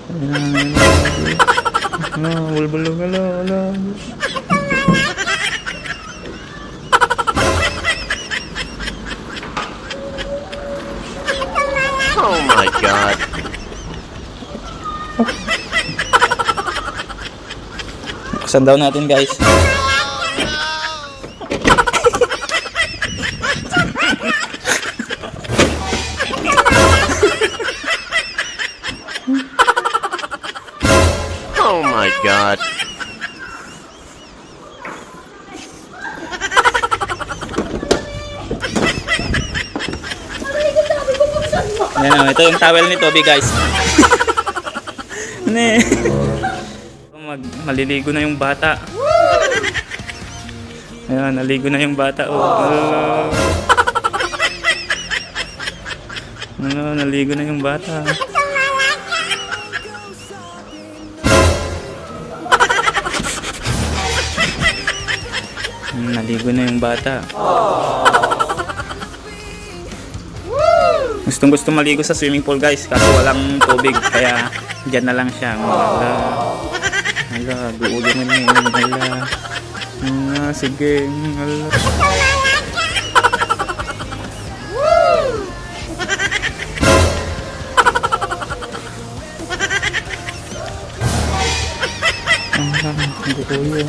Ala, bulbulong, ala, ala. Oh my God. Buksan daw natin, guys. Oh my God. Ayan o, ito yung towel ni Toby, guys. Ne. Maliligo na yung bata. Ayan, naligo na yung bata. Oh. Naligo na yung bata. Naligo na yung bata. Gustong gusto maligo sa swimming pool, guys, kaso walang tubig, kaya dyan na lang siya. Hala, duulo na niya. Hala, sige. Hala. Hala, duulo.